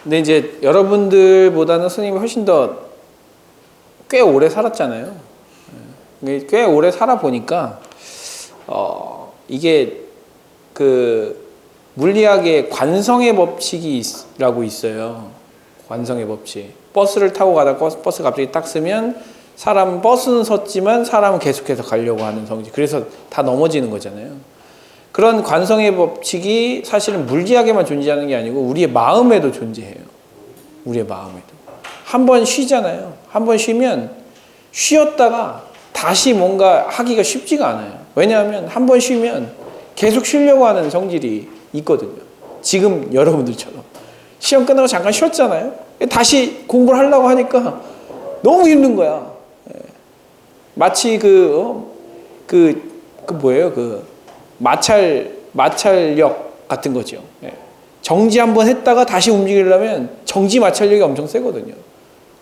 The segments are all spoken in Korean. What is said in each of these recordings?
근데 이제 여러분들보다는 선생님이 훨씬 더 꽤 오래 살았잖아요. 꽤 오래 살아보니까, 이게 그 물리학의 관성의 법칙이라고 있어요. 관성의 법칙. 버스를 타고 가다가 버스 갑자기 딱 쓰면 버스는 섰지만 사람은 계속해서 가려고 하는 성질. 그래서 다 넘어지는 거잖아요. 그런 관성의 법칙이 사실은 물리학에만 존재하는 게 아니고 우리의 마음에도 존재해요. 우리의 마음에도. 한 번 쉬잖아요. 한 번 쉬면 쉬었다가 다시 뭔가 하기가 쉽지가 않아요. 왜냐하면 한 번 쉬면 계속 쉬려고 하는 성질이 있거든요. 지금 여러분들처럼. 시험 끝나고 잠깐 쉬었잖아요. 다시 공부를 하려고 하니까 너무 힘든 거야. 마치 마찰력 같은 거죠. 정지 한번 했다가 다시 움직이려면 정지 마찰력이 엄청 세거든요.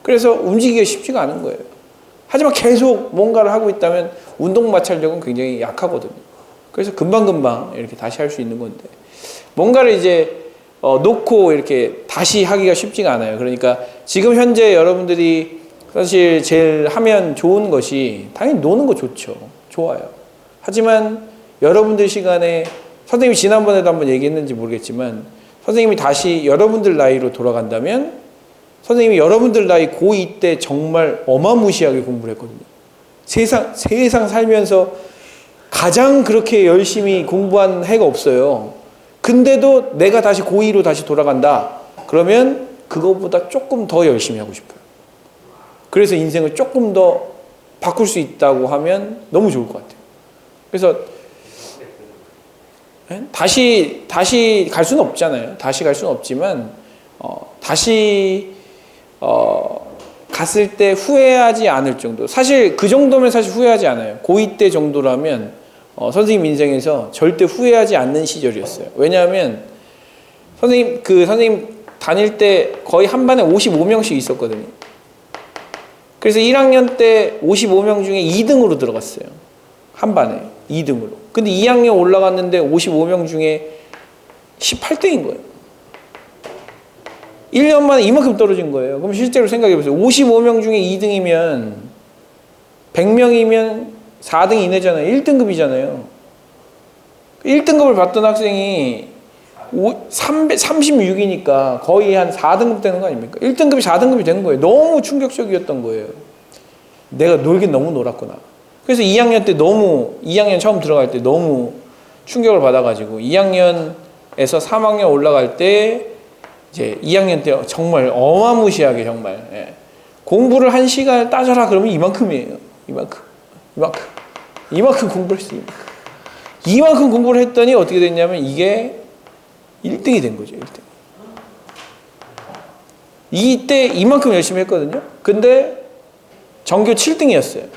그래서 움직이기가 쉽지가 않은 거예요. 하지만 계속 뭔가를 하고 있다면 운동 마찰력은 굉장히 약하거든요. 그래서 금방금방 이렇게 다시 할 수 있는 건데, 뭔가를 이제 놓고 이렇게 다시 하기가 쉽지가 않아요. 그러니까 지금 현재 여러분들이 사실 제일 하면 좋은 것이, 당연히 노는 거 좋죠. 좋아요. 하지만 여러분들 시간에, 선생님이 지난번에도 한번 얘기했는지 모르겠지만, 선생님이 다시 여러분들 나이로 돌아간다면 선생님이 여러분들 나이 고2 때 정말 어마무시하게 공부를 했거든요. 세상 살면서 가장 그렇게 열심히 공부한 해가 없어요. 근데도 내가 다시 고2로 다시 돌아간다. 그러면 그것보다 조금 더 열심히 하고 싶어요. 그래서 인생을 조금 더 바꿀 수 있다고 하면 너무 좋을 것 같아요. 그래서 다시 갈 수는 없잖아요. 다시 갈 수는 없지만 다시 갔을 때 후회하지 않을 정도. 사실 그 정도면 사실 후회하지 않아요. 고2 때 정도라면 선생님 인생에서 절대 후회하지 않는 시절이었어요. 왜냐하면 선생님 다닐 때 거의 한 반에 55명씩 있었거든요. 그래서 1학년 때 55명 중에 2등으로 들어갔어요. 한 반에 2등으로. 근데 2학년 올라갔는데 55명 중에 18등인 거예요. 1년 만에 이만큼 떨어진 거예요. 그럼 실제로 생각해 보세요. 55명 중에 2등이면 100명이면 4등 이내잖아요. 1등급이잖아요. 1등급을 받던 학생이 36이니까 거의 한 4등급 되는 거 아닙니까? 1등급이 4등급이 되는 거예요. 너무 충격적이었던 거예요. 내가 놀긴 너무 놀았구나. 그래서 2학년 처음 들어갈 때 너무 충격을 받아가지고 2학년에서 3학년 올라갈 때 이제 2학년 때 정말 어마무시하게 정말 공부를 1시간을 따져라 그러면 이만큼이에요. 이만큼 공부를 했어요. 이만큼 공부를 했더니 어떻게 됐냐면 이게 1등이 된 거죠. 1등. 이때 이만큼 열심히 했거든요. 근데 전교 7등이었어요.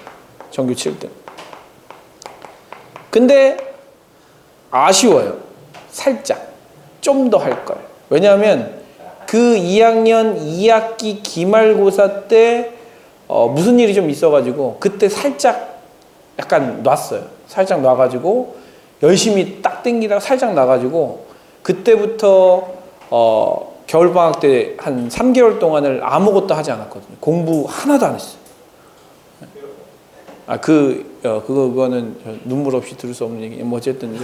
전교 7등. 근데 아쉬워요. 살짝. 좀 더 할 걸. 왜냐하면 그 2학년 2학기 기말고사 때 무슨 일이 좀 있어가지고 그때 살짝 약간 놨어요. 살짝 놔가지고 열심히 딱 땡기다가 살짝 놔가지고 그때부터 겨울방학 때 한 3개월 동안을 아무것도 하지 않았거든요. 공부 하나도 안 했어요. 그거는 눈물 없이 들을 수 없는 얘기. 뭐 어쨌든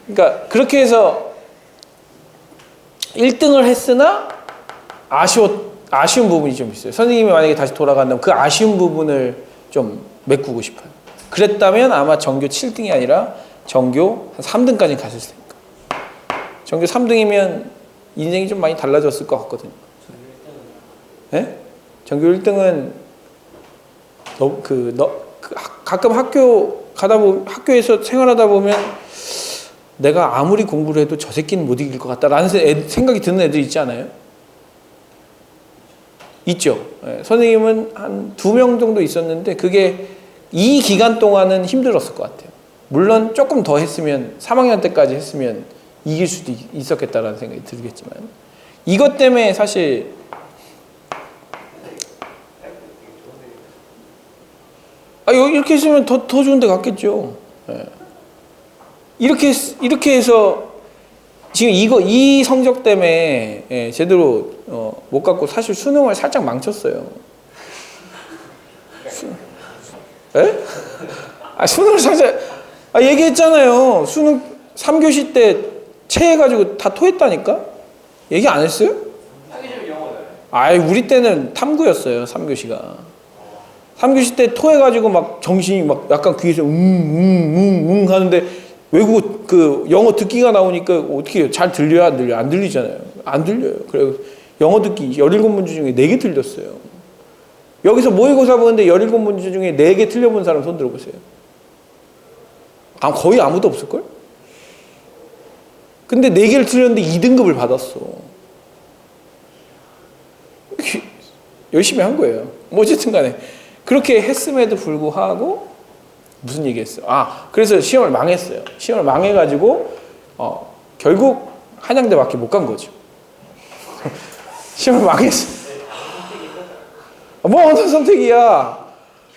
그러니까 그렇게 해서 1등을 했으나 아쉬운 부분이 좀 있어요. 선생님이 만약에 다시 돌아간다면 그 아쉬운 부분을 좀 메꾸고 싶어요. 그랬다면 아마 전교 7등이 아니라 전교 한 3등까지 갔을 테니까. 전교 3등이면 인생이 좀 많이 달라졌을 것 같거든요. 네? 전교 1등은 가끔 학교에서 생활하다 보면 내가 아무리 공부를 해도 저 새끼는 못 이길 것 같다라는 생각이 드는 애들 있지 않아요? 있죠. 선생님은 한 2명 정도 있었는데 그게 이 기간 동안은 힘들었을 것 같아요. 물론 조금 더 했으면 3학년 때까지 했으면 이길 수도 있었겠다라는 생각이 들겠지만 이것 때문에 사실 이렇게 했으면 더 좋은 데 갔겠죠. 이렇게 해서 지금 이 성적 때문에 예, 제대로 못 갖고 사실 수능을 살짝 망쳤어요. 예? 수능을 살짝 얘기했잖아요. 수능 3교시 때 체해가지고 다 토했다니까? 얘기 안 했어요? 우리 때는 탐구였어요. 3교시가. 3교시 때 토해가지고 막 정신이 막 약간 귀에서 하는데 외국어 그 영어 듣기가 나오니까 어떻게 해요? 잘 들려요? 안 들려요? 안 들리잖아요. 안 들려요. 그래서 영어 듣기 17문제 중에 4개 틀렸어요. 여기서 모의고사 보는데 17문제 중에 4개 틀려본 사람 손 들어보세요. 거의 아무도 없을걸? 근데 4개를 틀렸는데 2등급을 받았어. 열심히 한 거예요. 뭐 어쨌든 간에 그렇게 했음에도 불구하고 무슨 얘기했어요? 그래서 시험을 망했어요. 시험을 망해가지고 결국 한양대밖에 못 간 거죠. 시험을 망했어. 뭐 어떤 선택이야?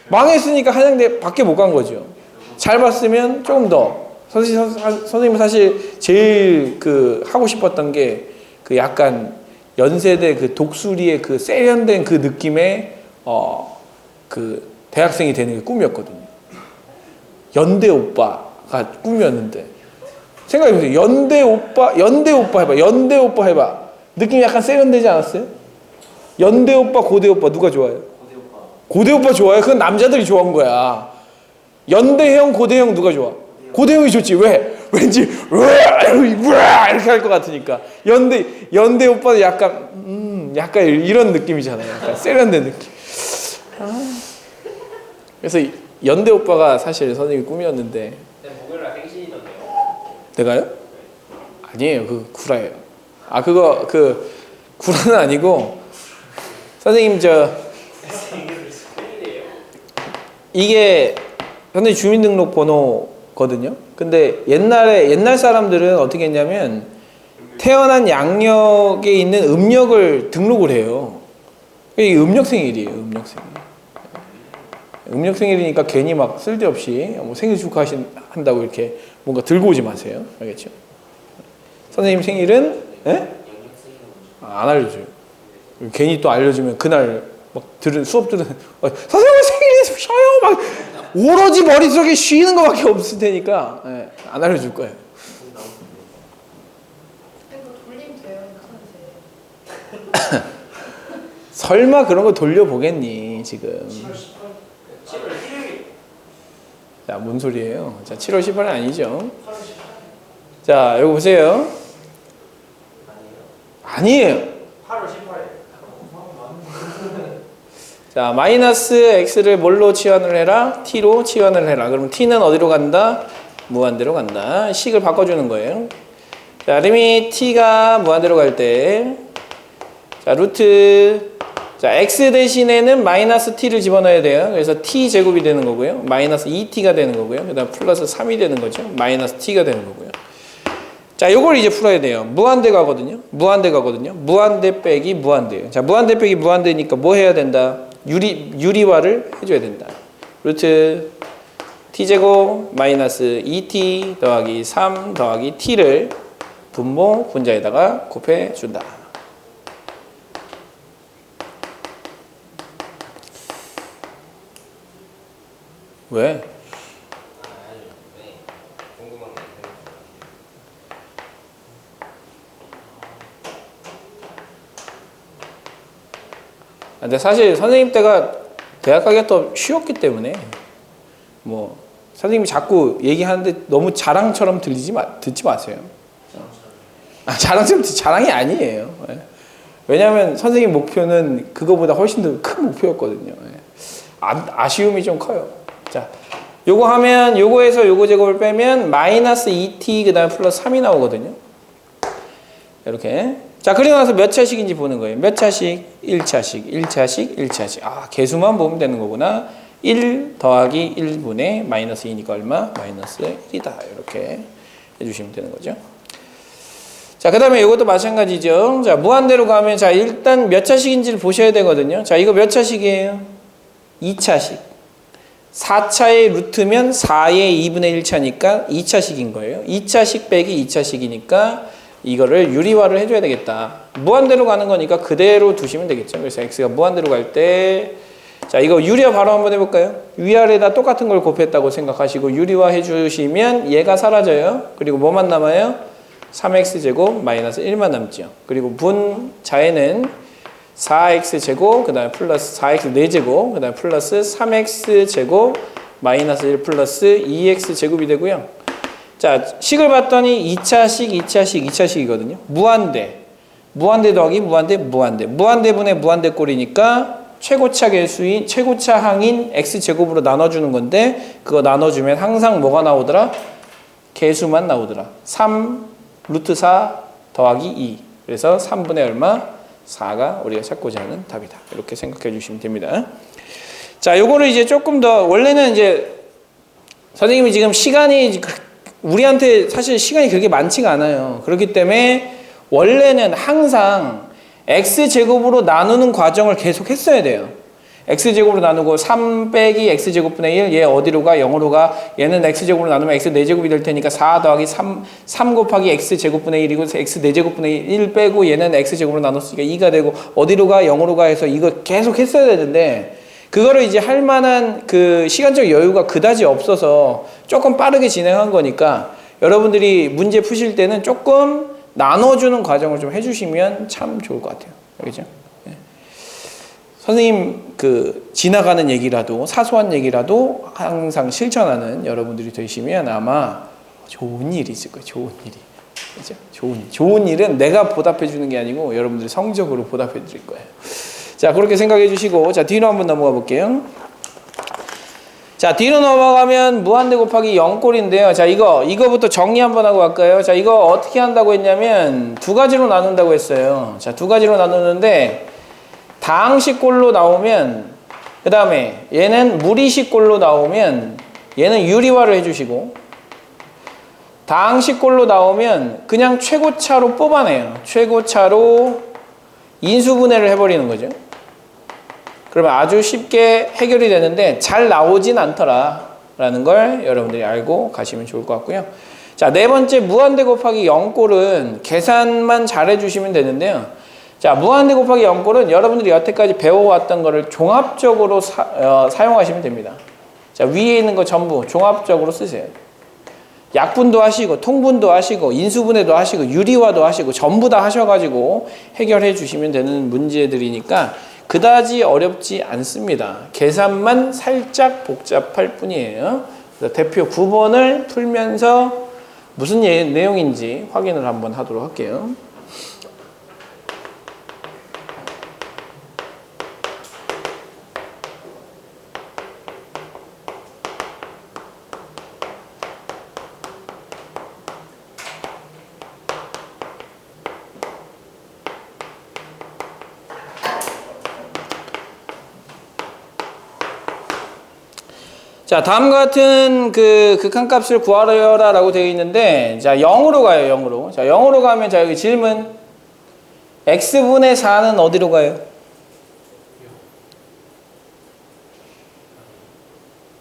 망했으니까 한양대밖에 못 간 거죠. 잘 봤으면 조금 더. 선생님은 사실 제일 하고 싶었던 게 약간 연세대 독수리의 세련된 느낌의 대학생이 되는 게 꿈이었거든요. 연대 오빠가 꿈이었는데 생각해보세요. 연대 오빠 해봐. 연대 오빠 해봐. 느낌이 약간 세련되지 않았어요? 연대 오빠, 고대 오빠 누가 좋아해요? 고대 오빠 좋아요? 그건 남자들이 좋아한 거야. 연대형, 고대형 누가 좋아? 고대형이 좋지. 왜? 왠지 이렇게 할 것 같으니까. 연대 오빠는 약간 이런 느낌이잖아요. 약간 세련된 느낌. 그래서 연대 오빠가 사실 선생님 꿈이었는데. 목요일날 생신이던데요? 내가요? 아니에요. 구라예요. 그거 구라는 아니고 선생님 이게 선생님 주민등록번호거든요. 근데 옛날 사람들은 어떻게 했냐면 태어난 양력에 있는 음력을 등록을 해요. 이게 음력생일이에요. 음력생일이니까 괜히 막 쓸데없이 생일 축하한다고 이렇게 뭔가 들고 오지 마세요. 알겠죠? 선생님 생일은 안 알려줘요. 괜히 또 알려주면 그날 막 수업 들은 선생님 생일이 쉬어요 막 오로지 머릿속에 쉬는 것밖에 없을 테니까 안 알려줄 거예요. 돌리면 돼요. 설마 그런 거 돌려보겠니 지금? 자, 뭔 소리예요? 자, 7월 18일 아니죠? 자, 이거 보세요. 아니에요. 8월 18일. 자, 마이너스 x를 뭘로 치환을 해라? t로 치환을 해라. 그럼 t는 어디로 간다? 무한대로 간다. 식을 바꿔주는 거예요. 자, 리밋 t가 무한대로 갈 때, 자, 루트, 자, x 대신에는 마이너스 t를 집어넣어야 돼요. 그래서 t 제곱이 되는 거고요. 마이너스 2t가 되는 거고요. 그 다음 플러스 3이 되는 거죠. 마이너스 t가 되는 거고요. 자, 요걸 이제 풀어야 돼요. 무한대 가거든요. 무한대 빼기 무한대예요. 자, 무한대 빼기 무한대니까 뭐 해야 된다? 유리화를 해줘야 된다. 루트 t제곱 마이너스 2t 더하기 3 더하기 t를 분모 분자에다가 곱해준다. 왜? 근데 사실 선생님 때가 대학 가기가 더 쉬웠기 때문에 뭐 선생님이 자꾸 얘기하는데 너무 자랑처럼 듣지 마세요. 자랑이 아니에요. 왜냐하면 선생님 목표는 그거보다 훨씬 더 큰 목표였거든요. 아쉬움이 좀 커요. 자, 요거 하면 요거에서 요거 제곱을 빼면 마이너스 2t 그 다음에 플러스 3이 나오거든요. 이렇게. 자, 그리고 나서 몇 차식인지 보는 거예요. 몇 차식? 1차식, 1차식, 1차식. 개수만 보면 되는 거구나. 1 더하기 1분의 마이너스 2니까 얼마? 마이너스 1이다. 이렇게 해주시면 되는 거죠. 자, 그 다음에 이것도 마찬가지죠. 자, 무한대로 가면, 자, 일단 몇 차식인지를 보셔야 되거든요. 자, 이거 몇 차식이에요? 2차식. 4차의 루트면 4의 2분의 1차니까 2차식인 거예요. 2차식 빼기 2차식이니까 이거를 유리화를 해줘야 되겠다. 무한대로 가는 거니까 그대로 두시면 되겠죠. 그래서 x가 무한대로 갈 때, 자, 이거 유리화 바로 한번 해볼까요? 위아래다 똑같은 걸 곱했다고 생각하시고 유리화 해주시면 얘가 사라져요. 그리고 뭐만 남아요? 3x제곱 마이너스 1만 남죠. 그리고 분자에는 4x제곱, 그 다음에 플러스 4x 4제곱, 그 다음에 플러스 3x제곱 마이너스 1 플러스 2x제곱이 되고요. 자, 식을 봤더니 2차식이거든요. 무한대 더하기 무한대분의 무한대 꼴이니까 최고차 계수인, 최고차 항인 x제곱으로 나눠주는 건데, 그거 나눠주면 항상 뭐가 나오더라? 계수만 나오더라. 3 루트 4 더하기 2. 그래서 3분의 얼마? 4가 우리가 찾고자 하는 답이다. 이렇게 생각해 주시면 됩니다. 자, 요거를 이제 조금 더, 원래는 이제 선생님이 지금 시간이, 우리한테 사실 시간이 그렇게 많지가 않아요. 그렇기 때문에 원래는 항상 x제곱으로 나누는 과정을 계속 했어야 돼요. x제곱으로 나누고 3 빼기 x제곱분의 1, 얘 어디로 가? 0으로 가. 얘는 x제곱으로 나누면 x 4제곱이 될 테니까 4 더하기 3 곱하기 x제곱분의 1이고 x 4제곱분의 1 빼고 얘는 x제곱으로 나눴으니까 2가 되고 어디로 가? 0으로 가 해서 이거 계속 했어야 되는데, 그거를 이제 할 만한 그 시간적 여유가 그다지 없어서 조금 빠르게 진행한 거니까 여러분들이 문제 푸실 때는 조금 나눠주는 과정을 좀 해주시면 참 좋을 것 같아요. 알겠죠? 네. 선생님 그 지나가는 얘기라도 사소한 얘기라도 항상 실천하는 여러분들이 되시면 아마 좋은 일이 있을 거예요. 좋은 일이. 그렇죠? 좋은 일은 내가 보답해 주는 게 아니고 여러분들이 성적으로 보답해 드릴 거예요. 자, 그렇게 생각해 주시고, 자, 뒤로 한번 넘어가 볼게요. 자, 뒤로 넘어가면 무한대 곱하기 0꼴인데요. 자, 이거부터 정리 한번 하고 갈까요? 자, 이거 어떻게 한다고 했냐면 두 가지로 나눈다고 했어요. 자, 두 가지로 나누는데 다항식꼴로 나오면, 그 다음에 얘는 무리식꼴로 나오면 얘는 유리화를 해주시고, 다항식꼴로 나오면 그냥 최고차로 뽑아내요. 최고차로 인수분해를 해버리는 거죠. 그러면 아주 쉽게 해결이 되는데 잘 나오진 않더라라는 걸 여러분들이 알고 가시면 좋을 것 같고요. 자, 네 번째 무한대 곱하기 0꼴은 계산만 잘 해주시면 되는데요. 자, 무한대 곱하기 0꼴은 여러분들이 여태까지 배워왔던 거를 종합적으로 사용하시면 됩니다. 자, 위에 있는 거 전부 종합적으로 쓰세요. 약분도 하시고 통분도 하시고 인수분해도 하시고 유리화도 하시고 전부 다 하셔가지고 해결해 주시면 되는 문제들이니까 그다지 어렵지 않습니다. 계산만 살짝 복잡할 뿐이에요. 그래서 대표 9번을 풀면서 무슨 내용인지 확인을 한번 하도록 할게요. 자, 다음과 같은 그 극한값을 구하라 라고 되어 있는데, 자, 0으로 가요, 0으로. 자, 0으로 가면, 자, 여기 질문. x분의 4는 어디로 가요?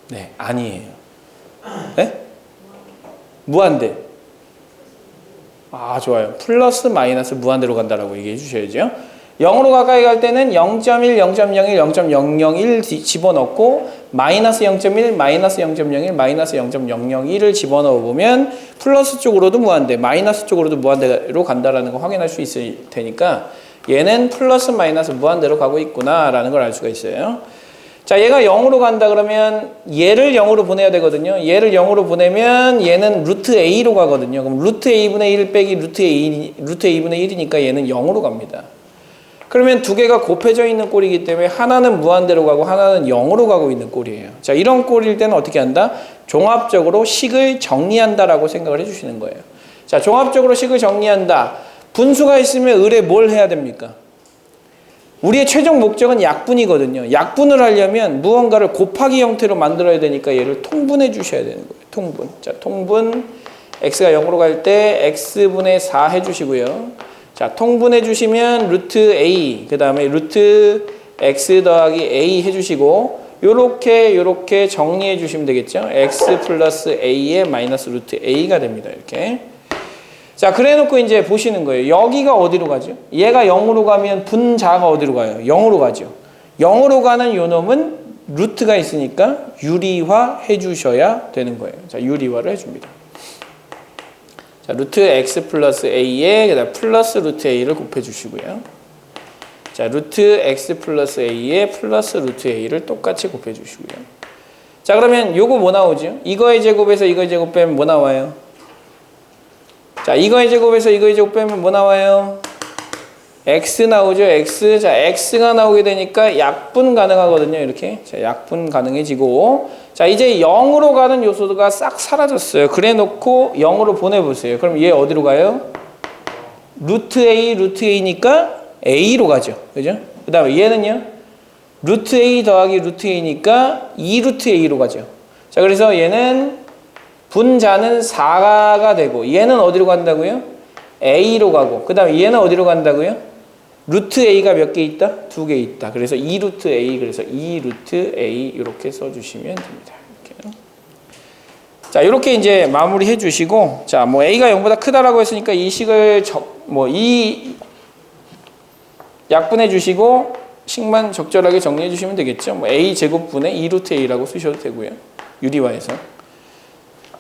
네, 아니에요. 네? 무한대. 아, 좋아요. 플러스 마이너스 무한대로 간다라고 얘기해 주셔야죠. 0으로 가까이 갈 때는 0.1, 0.01, 0.001 집어넣고 마이너스 0.1, 마이너스 0.01, 마이너스 0.001을 집어넣어 보면 플러스 쪽으로도 무한대, 마이너스 쪽으로도 무한대로 간다라는 거 확인할 수 있을 테니까 얘는 플러스 마이너스 무한대로 가고 있구나라는 걸 알 수가 있어요. 자, 얘가 0으로 간다 그러면 얘를 0으로 보내야 되거든요. 얘를 0으로 보내면 얘는 루트 A로 가거든요. 그럼 루트 A분의 1 빼기 루트 A분의 1이니까 얘는 0으로 갑니다. 그러면 두 개가 곱해져 있는 꼴이기 때문에 하나는 무한대로 가고 하나는 0으로 가고 있는 꼴이에요. 자, 이런 꼴일 때는 어떻게 한다? 종합적으로 식을 정리한다라고 생각을 해주시는 거예요. 자, 종합적으로 식을 정리한다. 분수가 있으면 을에 뭘 해야 됩니까? 우리의 최종 목적은 약분이거든요. 약분을 하려면 무언가를 곱하기 형태로 만들어야 되니까 얘를 통분해 주셔야 되는 거예요. 통분. 자, 통분. x가 0으로 갈 때 x분의 4 해주시고요. 자, 통분해 주시면 루트 a, 그 다음에 루트 x 더하기 a 해주시고 요렇게 정리해 주시면 되겠죠. x 플러스 a의 마이너스 루트 a가 됩니다. 이렇게. 자, 그래 놓고 이제 보시는 거예요. 여기가 어디로 가죠? 얘가 0으로 가면 분자가 어디로 가요? 0으로 가죠. 0으로 가는 요 놈은 루트가 있으니까 유리화 해주셔야 되는 거예요. 자, 유리화를 해줍니다. 자, 루트 x 플러스 a에 그다음 플러스 루트 a를 곱해주시고요. 자, 루트 x 플러스 a에 플러스 루트 a를 똑같이 곱해주시고요. 자, 그러면 요거 뭐 나오죠? 이거의 제곱에서 이거의 제곱 빼면 뭐 나와요? 자, 이거의 제곱에서 이거의 제곱 빼면 뭐 나와요? x 나오죠. x. 자, x가 나오게 되니까 약분 가능하거든요. 이렇게. 자, 약분 가능해지고. 자, 이제 0으로 가는 요소가 싹 사라졌어요. 그래 놓고 0으로 보내보세요. 그럼 얘 어디로 가요? 루트 a니까 a로 가죠. 그죠? 그 다음에 얘는요? 루트 a 더하기 루트 a니까 2루트 a로 가죠. 자, 그래서 얘는 분자는 4가 되고 얘는 어디로 간다고요? a로 가고 그 다음에 얘는 어디로 간다고요? 루트 a가 몇 개 있다? 2개 있다. 그래서 2루트 a, 그래서 2루트 a 이렇게 써주시면 됩니다. 이렇게. 자, 이렇게 이제 마무리 해주시고, 자, 뭐 a가 0보다 크다라고 했으니까 이 식을 이 약분해 주시고 식만 적절하게 정리해 주시면 되겠죠. 뭐 a 제곱분의 2루트 a라고 쓰셔도 되고요. 유리화해서.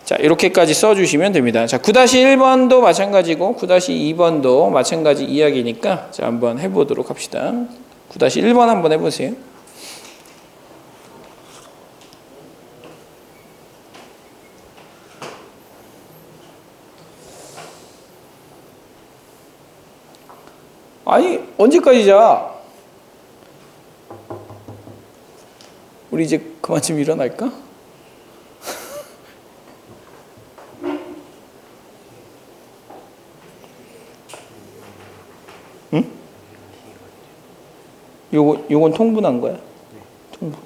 자, 이렇게까지 써주시면 됩니다. 자, 9-1번도 마찬가지고 9-2번도 마찬가지 이야기니까 자, 한번 해보도록 합시다. 9-1번 한번 해보세요. 아니, 언제까지 자? 우리 이제 그만 좀 일어날까? 응? 요건 통분한 거야. 통분.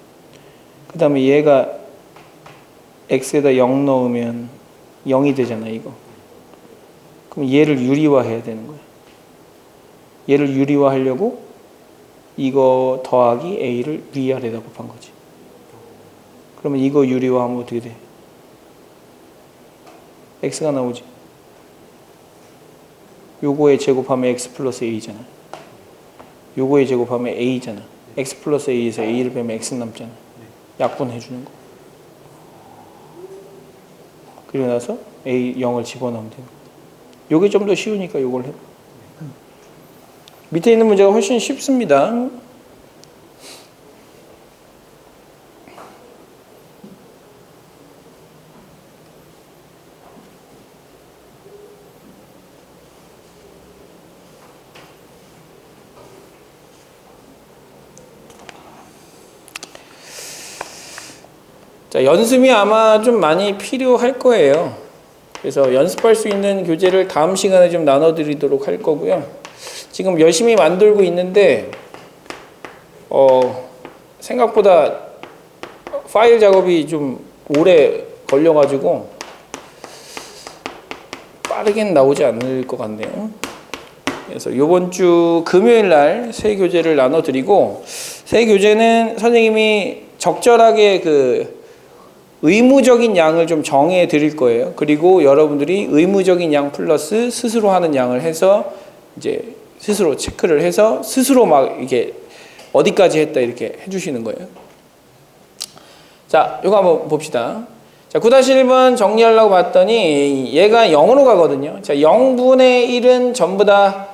그 다음에 얘가 x에다 0 넣으면 0이 되잖아, 이거. 그럼 얘를 유리화 해야 되는 거야. 얘를 유리화 하려고 이거 더하기 a를 위아래다 곱한 거지. 그러면 이거 유리화하면 어떻게 돼? x가 나오지. 요거에 제곱하면 x 플러스 a잖아. 요거에 제곱하면 a잖아. x 플러스 a에서 a를 빼면 x 남잖아. 약분해 주는 거. 그리고 나서 a 0을 집어넣으면 되는 거. 요게 좀 더 쉬우니까 요걸 해. 밑에 있는 문제가 훨씬 쉽습니다. 자, 연습이 아마 좀 많이 필요할 거예요. 그래서 연습할 수 있는 교재를 다음 시간에 좀 나눠드리도록 할 거고요. 지금 열심히 만들고 있는데 생각보다 파일 작업이 좀 오래 걸려가지고 빠르게는 나오지 않을 것 같네요. 그래서 이번 주 금요일 날 새 교재를 나눠드리고, 새 교재는 선생님이 적절하게 그 의무적인 양을 좀 정해 드릴 거예요. 그리고 여러분들이 의무적인 양 플러스 스스로 하는 양을 해서 이제 스스로 체크를 해서 스스로 막 이게 어디까지 했다 이렇게 해주시는 거예요. 자, 이거 한번 봅시다. 자, 9-1번 정리하려고 봤더니 얘가 0으로 가거든요. 자, 0분의 1은 전부 다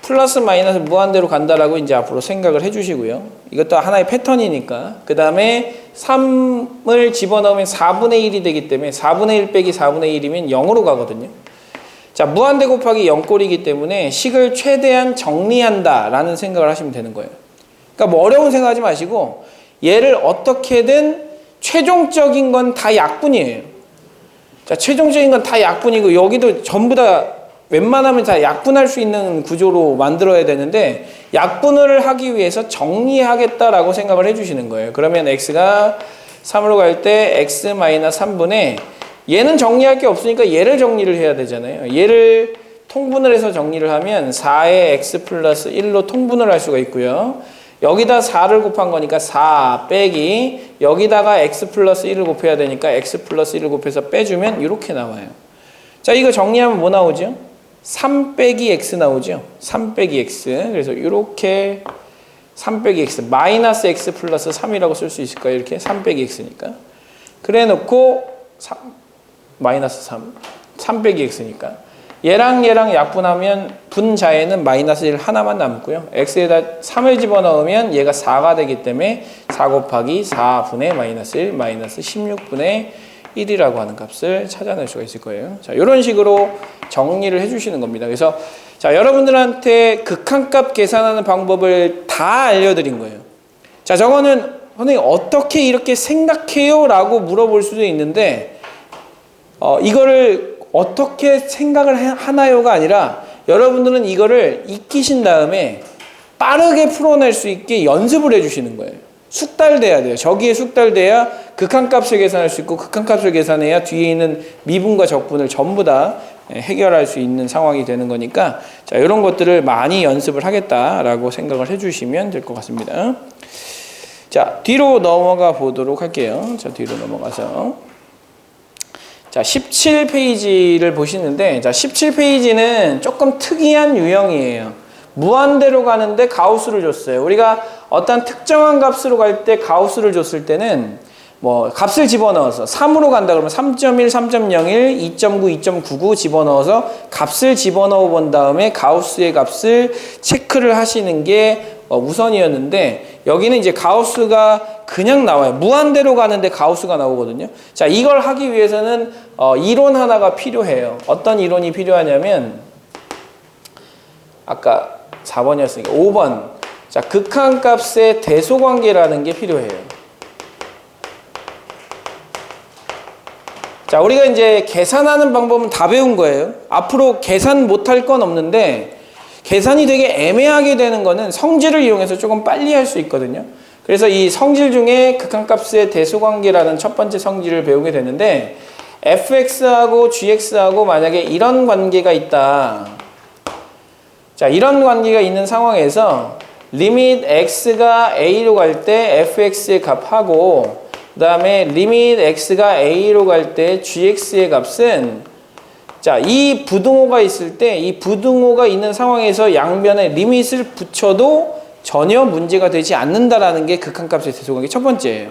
플러스 마이너스 무한대로 간다라고 이제 앞으로 생각을 해주시고요. 이것도 하나의 패턴이니까. 그 다음에 3을 집어넣으면 4분의 1이 되기 때문에 4분의 1 빼기 4분의 1이면 0으로 가거든요. 자, 무한대 곱하기 0꼴이기 때문에 식을 최대한 정리한다라는 생각을 하시면 되는 거예요. 그러니까 뭐 어려운 생각하지 마시고 얘를 어떻게든 최종적인 건 다 약분이에요. 자, 최종적인 건 다 약분이고 여기도 전부 다 웬만하면 다 약분할 수 있는 구조로 만들어야 되는데 약분을 하기 위해서 정리하겠다라고 생각을 해주시는 거예요. 그러면 x가 3으로 갈 때 x-3분의 얘는 정리할 게 없으니까 얘를 정리를 해야 되잖아요. 얘를 통분을 해서 정리를 하면 4에 x 플러스 1로 통분을 할 수가 있고요. 여기다 4를 곱한 거니까 4 빼기 여기다가 x 플러스 1을 곱해야 되니까 x 플러스 1을 곱해서 빼주면 이렇게 나와요. 자, 이거 정리하면 뭐 나오죠? 3 빼기 x 나오죠. 3 빼기 x. 그래서 이렇게 3 빼기 x 마이너스 x 플러스 3이라고 쓸 수 있을까요? 이렇게 3 빼기 x니까. 그래 놓고 3, 마이너스 3 빼기 x니까. 얘랑 약분하면 분자에는 마이너스 1 하나만 남고요. x에다 3을 집어넣으면 얘가 4가 되기 때문에 4 곱하기 4분의 마이너스 1 마이너스 16분의 1이라고 하는 값을 찾아낼 수가 있을 거예요. 자, 이런 식으로 정리를 해주시는 겁니다. 그래서 자, 여러분들한테 극한값 계산하는 방법을 다 알려드린 거예요. 자, 저거는 선생님 어떻게 이렇게 생각해요? 라고 물어볼 수도 있는데 이거를 어떻게 생각을 하나요가 아니라 여러분들은 이거를 익히신 다음에 빠르게 풀어낼 수 있게 연습을 해주시는 거예요. 숙달돼야 돼요. 저기에 숙달돼야 극한값을 계산할 수 있고 극한값을 계산해야 뒤에 있는 미분과 적분을 전부 다 해결할 수 있는 상황이 되는 거니까 자, 이런 것들을 많이 연습을 하겠다라고 생각을 해주시면 될 것 같습니다. 자, 뒤로 넘어가 보도록 할게요. 자, 뒤로 넘어가서 자, 17페이지를 보시는데 자, 17페이지는 조금 특이한 유형이에요. 무한대로 가는데 가우스를 줬어요. 우리가 어떤 특정한 값으로 갈 때 가우스를 줬을 때는 뭐 값을 집어넣어서 3으로 간다 그러면 3.1, 3.01, 2.9, 2.99 집어넣어서 값을 집어넣어 본 다음에 가우스의 값을 체크를 하시는 게 우선이었는데 여기는 이제 가우스가 그냥 나와요. 무한대로 가는데 가우스가 나오거든요. 자, 이걸 하기 위해서는 이론 하나가 필요해요. 어떤 이론이 필요하냐면 아까 4번이었으니까 5번. 자, 극한값의 대소관계라는 게 필요해요. 자, 우리가 이제 계산하는 방법은 다 배운 거예요. 앞으로 계산 못할 건 없는데 계산이 되게 애매하게 되는 거는 성질을 이용해서 조금 빨리 할 수 있거든요. 그래서 이 성질 중에 극한값의 대소관계라는 첫 번째 성질을 배우게 되는데 fx하고 gx하고 만약에 이런 관계가 있다. 자, 이런 관계가 있는 상황에서 리밋 x가 a로 갈 때 fx의 값하고 그 다음에 리밋 x가 a로 갈 때 gx의 값은 자, 이 부등호가 있을 때 이 부등호가 있는 상황에서 양변에 리밋을 붙여도 전혀 문제가 되지 않는다라는 게 극한값의 대소관계 첫 번째예요.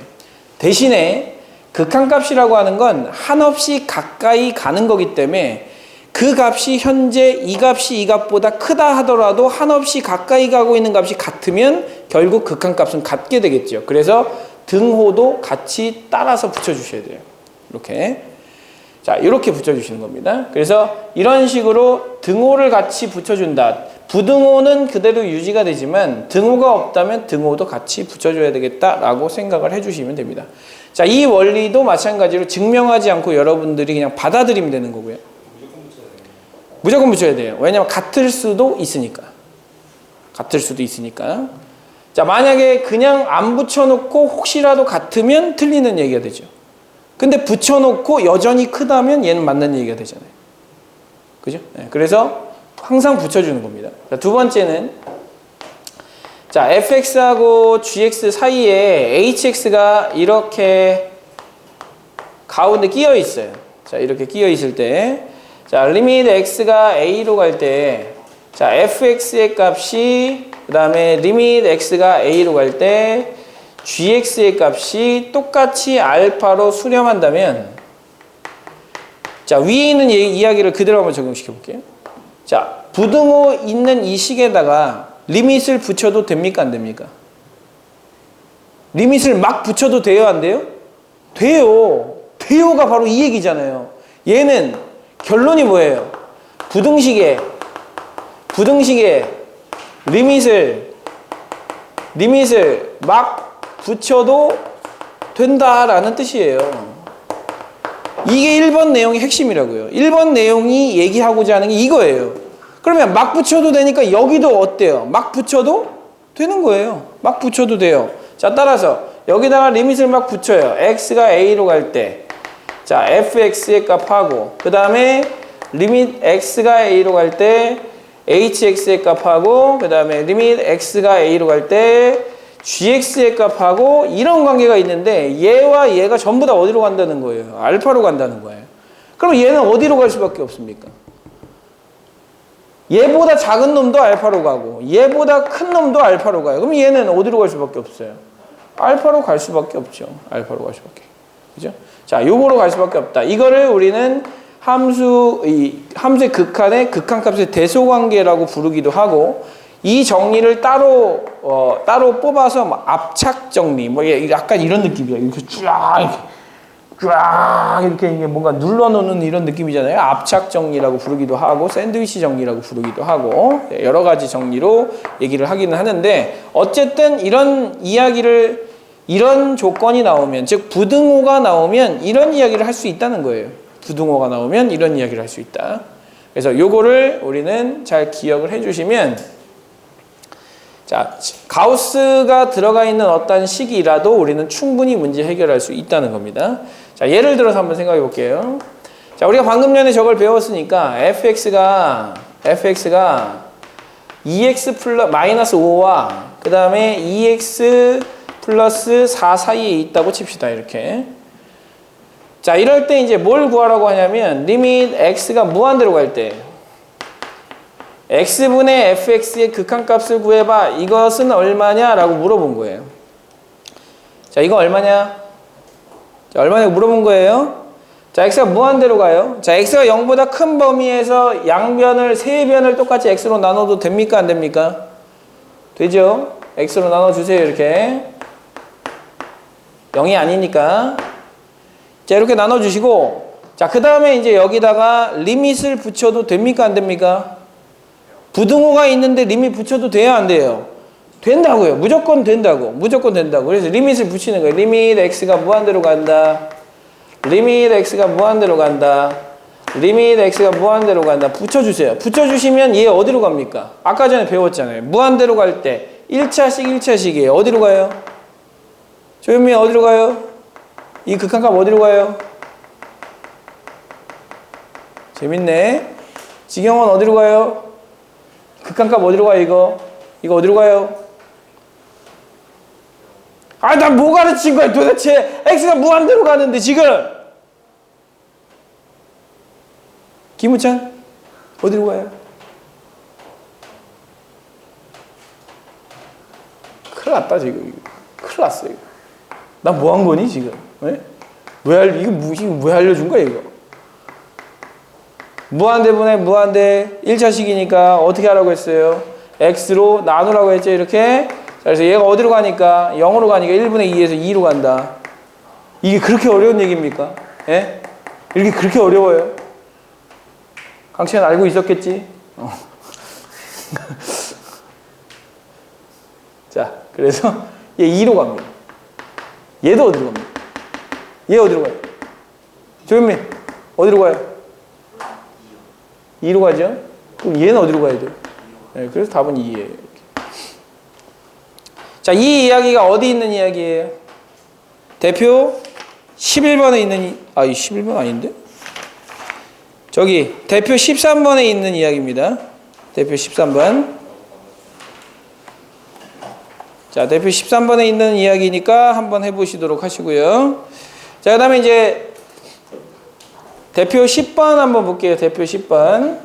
대신에 극한값이라고 하는 건 한없이 가까이 가는 거기 때문에 그 값이 현재 이 값이 이 값보다 크다 하더라도 한없이 가까이 가고 있는 값이 같으면 결국 극한값은 같게 되겠죠. 그래서 등호도 같이 따라서 붙여주셔야 돼요. 이렇게. 자, 이렇게 붙여주시는 겁니다. 그래서 이런 식으로 등호를 같이 붙여준다. 부등호는 그대로 유지가 되지만 등호가 없다면 등호도 같이 붙여줘야 되겠다라고 생각을 해주시면 됩니다. 자, 이 원리도 마찬가지로 증명하지 않고 여러분들이 그냥 받아들이면 되는 거고요. 무조건 붙여야 돼요. 왜냐하면 같을 수도 있으니까. 같을 수도 있으니까. 자, 만약에 그냥 안 붙여놓고 혹시라도 같으면 틀리는 얘기가 되죠. 근데 붙여놓고 여전히 크다면 얘는 맞는 얘기가 되잖아요. 그죠? 네, 그래서 항상 붙여주는 겁니다. 자, 두 번째는 자, fx하고 gx 사이에 hx가 이렇게 가운데 끼어 있어요. 자, 이렇게 끼어 있을 때 자, 리밋 x가 a로 갈 때 자, fx의 값이 그 다음에 리밋 x가 a로 갈 때 gx의 값이 똑같이 알파로 수렴한다면 자, 위에 있는 이야기를 그대로 한번 적용시켜 볼게요. 자, 부등호 있는 이 식에다가 리밋을 붙여도 됩니까? 안 됩니까? 리밋을 막 붙여도 돼요? 안 돼요? 돼요. 돼요가 바로 이 얘기잖아요. 얘는 결론이 뭐예요? 부등식에 리밋을 막 붙여도 된다라는 뜻이에요. 이게 1번 내용의 핵심이라고요. 1번 내용이 얘기하고자 하는 게 이거예요. 그러면 막 붙여도 되니까 여기도 어때요? 막 붙여도 되는 거예요. 막 붙여도 돼요. 자, 따라서 여기다가 리밋을 막 붙여요. x가 a로 갈 때 자, fx의 값하고 그 다음에 리밋 x가 a로 갈 때 hx의 값하고 그 다음에 리밋 x가 a로 갈 때 gx의 값하고 이런 관계가 있는데 얘와 얘가 전부 다 어디로 간다는 거예요? 알파로 간다는 거예요. 그럼 얘는 어디로 갈 수밖에 없습니까? 얘보다 작은 놈도 알파로 가고 얘보다 큰 놈도 알파로 가요. 그럼 얘는 어디로 갈 수밖에 없어요? 알파로 갈 수밖에 없죠. 알파로 갈 수밖에. 그죠? 자, 요거로 갈 수밖에 없다. 이거를 우리는 함수의 극한의 극한값의 대소관계라고 부르기도 하고, 이 정리를 따로 뽑아서 뭐 압착 정리, 뭐 약간 이런 느낌이야. 이렇게 쫙 이렇게 뭔가 눌러놓는 이런 느낌이잖아요. 압착 정리라고 부르기도 하고, 샌드위치 정리라고 부르기도 하고, 여러 가지 정리로 얘기를 하기는 하는데, 어쨌든 이런 이야기를, 이런 조건이 나오면, 즉 부등호가 나오면 이런 이야기를 할 수 있다는 거예요. 부등호가 나오면 이런 이야기를 할 수 있다. 그래서 요거를 우리는 잘 기억을 해주시면, 자, 가우스가 들어가 있는 어떤 식이라도 우리는 충분히 문제 해결할 수 있다는 겁니다. 자, 예를 들어서 한번 생각해 볼게요. 자, 우리가 방금 전에 저걸 배웠으니까 fx가 2x 플러스 마이너스 5와 그 다음에 2x 플러스 4 사이에 있다고 칩시다. 이렇게. 자, 이럴 때 이제 뭘 구하라고 하냐면 리밋 x가 무한대로 갈 때 x분의 fx의 극한값을 구해봐. 이것은 얼마냐? 라고 물어본 거예요. 자, 이거 얼마냐? 자, 얼마냐고 물어본 거예요. 자, x가 무한대로 가요. 자, x가 0보다 큰 범위에서 양변을, 세 변을 똑같이 x로 나눠도 됩니까? 안 됩니까? 되죠? x로 나눠주세요. 이렇게. 0이 아니니까. 자, 이렇게 나눠주시고, 자, 그 다음에 이제 여기다가 리밋을 붙여도 됩니까? 안 됩니까? 부등호가 있는데 리밋 붙여도 돼요? 안 돼요? 된다고요. 무조건 된다고. 무조건 된다고. 그래서 리밋을 붙이는 거예요. 리밋 x가 무한대로 간다. 리밋 x가 무한대로 간다. 리밋 x가 무한대로 간다. 붙여주세요. 붙여주시면 얘 어디로 갑니까? 아까 전에 배웠잖아요. 무한대로 갈 때 1차식이에요. 어디로 가요? 조현미 어디로 가요? 이 극한값 어디로 가요? 재밌네. 지경원 어디로 가요? 극한값 어디로 가요? 이거 어디로 가요? 아, 나 뭐 가르친 거야 도대체. x가 무한대로 가는데 지금. 김우찬 어디로 가요? 큰일 났다 지금. 큰일 났어 이거. 나 뭐 한 거니 지금? 네? 왜 알려준 거야 이거? 무한대분의 무한대 1차식이니까 어떻게 하라고 했어요? x로 나누라고 했죠. 이렇게. 자, 그래서 얘가 어디로 가니까 0으로 가니까 1분의 2에서 2로 간다. 이게 그렇게 어려운 얘기입니까? 예? 이렇게 그렇게 어려워요? 강치현 알고 있었겠지? 자, 그래서 얘 2로 갑니다. 얘도 어디로 갑니까? 얘 어디로 가요? 조현민 어디로 가요? 2로 가죠? 그럼 얘는 어디로 가야 돼요? 네, 그래서 답은 2예요. 자, 이 이야기가 어디 있는 이야기예요? 대표 11번에 있는, 이 11번 아닌데? 저기, 대표 13번에 있는 이야기입니다. 대표 13번. 자, 대표 13번에 있는 이야기니까 한번 해보시도록 하시고요. 자, 그 다음에 이제 대표 10번 한번 볼게요. 대표 10번.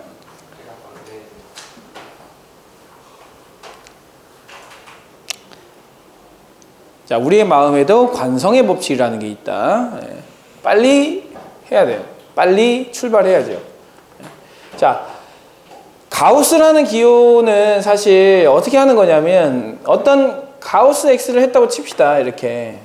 자, 우리의 마음에도 관성의 법칙이라는 게 있다. 빨리 해야 돼요. 빨리 출발해야죠. 자, 가우스라는 기호는 사실 어떻게 하는 거냐면 어떤 가우스 x를 했다고 칩시다. 이렇게.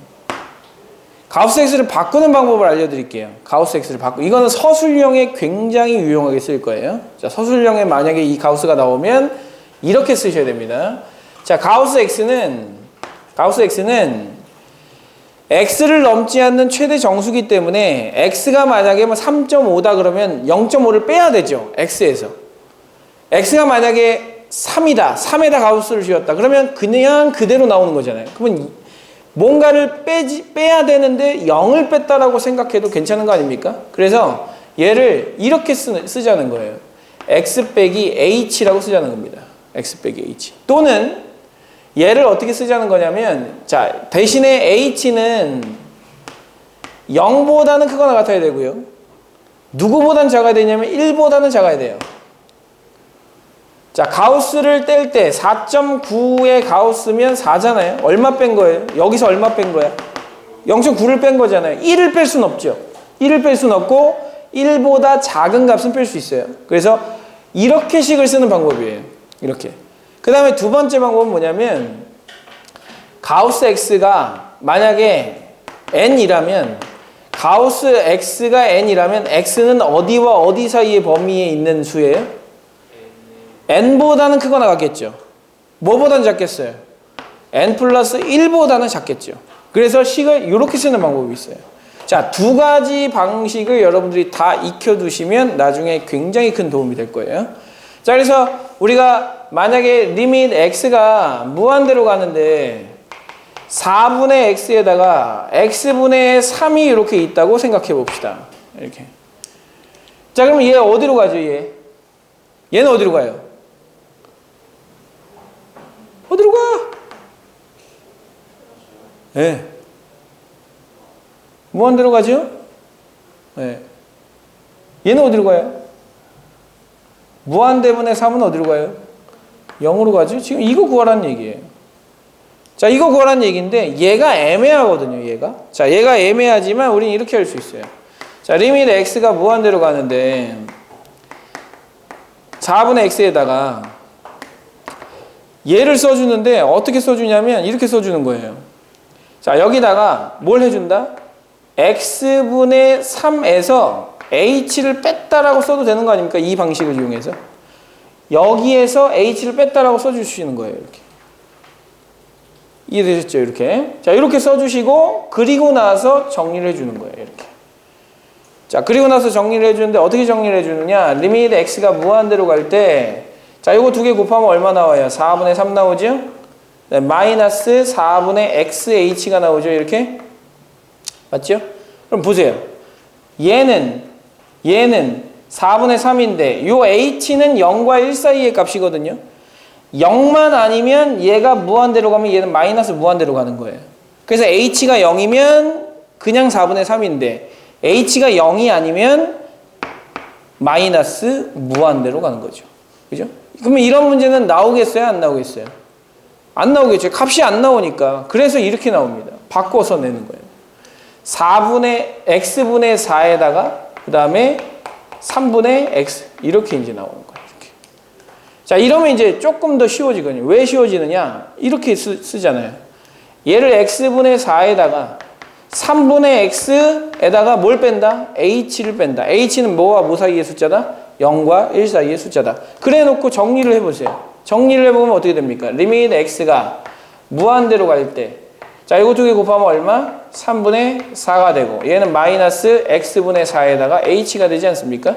가우스 x를 바꾸는 방법을 알려드릴게요. 가우스 x를 이거는 서술형에 굉장히 유용하게 쓸 거예요. 자, 서술형에 만약에 이 가우스가 나오면 이렇게 쓰셔야 됩니다. 자, 가우스 x는 x를 넘지 않는 최대 정수기 때문에 x가 만약에 3.5다 그러면 0.5를 빼야 되죠. x에서. x가 만약에 3이다. 3에다 가우스를 씌웠다. 그러면 그냥 그대로 나오는 거잖아요. 그러면 뭔가를 빼야 되는데 0을 뺐다라고 생각해도 괜찮은 거 아닙니까? 그래서 얘를 이렇게 쓰자는 거예요. x 빼기 h라고 쓰자는 겁니다. x 빼기 h. 또는 얘를 어떻게 쓰자는 거냐면, 자, 대신에 h는 0보다는 크거나 같아야 되고요. 누구보다는 작아야 되냐면 1보다는 작아야 돼요. 자, 가우스를 뗄 때 4.9의 가우스면 4잖아요. 얼마 뺀 거예요? 여기서 얼마 뺀 거야? 0.9를 뺀 거잖아요. 1을 뺄 수는 없죠. 1을 뺄 수는 없고 1보다 작은 값은 뺄 수 있어요. 그래서 이렇게 식을 쓰는 방법이에요. 이렇게. 그 다음에 두 번째 방법은 뭐냐면 가우스 x가 만약에 n이라면 가우스 x가 n이라면 x는 어디와 어디 사이의 범위에 있는 수예요? n보다는 크거나 같겠죠. 뭐보다는 작겠어요? n 플러스 1보다는 작겠죠. 그래서 식을 이렇게 쓰는 방법이 있어요. 자, 두 가지 방식을 여러분들이 다 익혀두시면 나중에 굉장히 큰 도움이 될 거예요. 자, 그래서 우리가 만약에 리밋 x가 무한대로 가는데 4분의 x에다가 x분의 3이 이렇게 있다고 생각해 봅시다. 이렇게. 자, 그럼 얘 어디로 가죠, 얘? 얘는 어디로 가요? 어디로 가? 예. 네. 무한대로 가죠? 네. 얘는 어디로 가요? 무한대분의 3은 어디로 가요? 0으로 가죠? 지금 이거 구하라는 얘기예요. 자, 이거 구하라는 얘기인데 얘가 애매하거든요, 얘가. 자, 얘가 애매하지만 우리는 이렇게 할 수 있어요. 자, 리밋 x가 무한대로 가는데 4분의 x에다가 얘를 써주는데 어떻게 써주냐면 이렇게 써주는 거예요. 자, 여기다가 뭘 해준다? x분의 3에서 h를 뺐다라고 써도 되는 거 아닙니까? 이 방식을 이용해서. 여기에서 h를 뺐다라고 써주시는 거예요. 이렇게. 이해되셨죠? 이렇게. 자, 이렇게 써주시고 그리고 나서 정리를 해주는 거예요. 이렇게. 자, 그리고 나서 정리를 해주는데 어떻게 정리를 해주느냐? 리밋 x가 무한대로 갈 때 자, 이거 두 개 곱하면 얼마 나와요? 4분의 3 나오죠? 네, 마이너스 4분의 xh가 나오죠? 이렇게. 맞죠? 그럼 보세요. 얘는 4분의 3인데 요 h는 0과 1 사이의 값이거든요. 0만 아니면 얘가 무한대로 가면 얘는 마이너스 무한대로 가는 거예요. 그래서 h가 0이면 그냥 4분의 3인데 h가 0이 아니면 마이너스 무한대로 가는 거죠. 그죠? 그러면 이런 문제는 나오겠어요? 안 나오겠어요? 안 나오겠죠. 값이 안 나오니까. 그래서 이렇게 나옵니다. 바꿔서 내는 거예요. 4분의 x분의 4에다가 그 다음에 3분의 x 이렇게 이제 나오는 거예요. 이렇게. 자, 이러면 이제 조금 더 쉬워지거든요. 왜 쉬워지느냐? 이렇게 쓰잖아요. 얘를 x분의 4에다가 3분의 x에다가 뭘 뺀다? h를 뺀다. h는 뭐와 뭐 사이의 숫자다? 0과 1 사이의 숫자다. 그래 놓고 정리를 해보세요. 정리를 해보면 어떻게 됩니까? 리밋 x가 무한대로 갈 때 자, 이거 두 개 곱하면 얼마? 3분의 4가 되고 얘는 마이너스 x분의 4에다가 h가 되지 않습니까?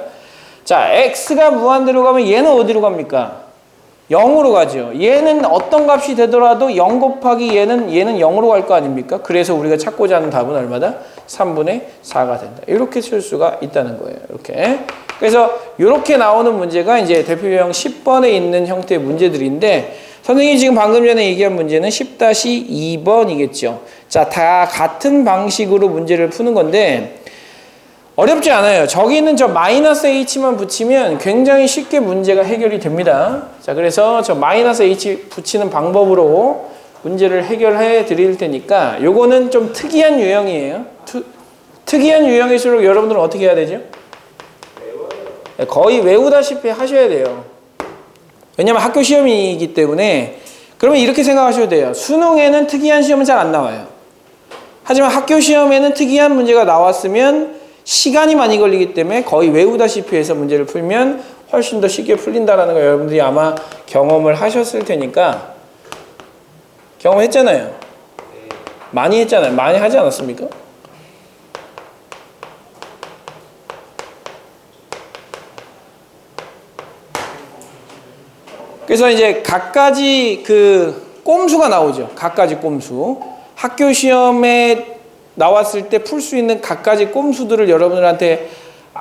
자, x가 무한대로 가면 얘는 어디로 갑니까? 0으로 가죠. 얘는 어떤 값이 되더라도 0 곱하기 얘는 0으로 갈 거 아닙니까? 그래서 우리가 찾고자 하는 답은 얼마다? 3분의 4가 된다. 이렇게 쓸 수가 있다는 거예요. 이렇게. 그래서 이렇게 나오는 문제가 이제 대표 유형 10번에 있는 형태의 문제들인데 선생님이 지금 방금 전에 얘기한 문제는 10-2번이겠죠. 자, 다 같은 방식으로 문제를 푸는 건데 어렵지 않아요. 저기 있는 저 마이너스 h만 붙이면 굉장히 쉽게 문제가 해결이 됩니다. 자, 그래서 저 마이너스 h 붙이는 방법으로 문제를 해결해 드릴 테니까 요거는 좀 특이한 유형이에요. 특이한 유형일수록 여러분들은 어떻게 해야 되죠? 거의 외우다시피 하셔야 돼요. 왜냐면 학교 시험이기 때문에 그러면 이렇게 생각하셔도 돼요. 수능에는 특이한 시험은 잘 안 나와요. 하지만 학교 시험에는 특이한 문제가 나왔으면 시간이 많이 걸리기 때문에 거의 외우다시피 해서 문제를 풀면 훨씬 더 쉽게 풀린다는 걸 여러분들이 아마 경험을 하셨을 테니까 경험했잖아요. 많이 했잖아요. 많이 하지 않았습니까? 그래서 이제 각가지 그 꼼수가 나오죠. 각가지 꼼수. 학교 시험에 나왔을 때 풀 수 있는 각가지 꼼수들을 여러분들한테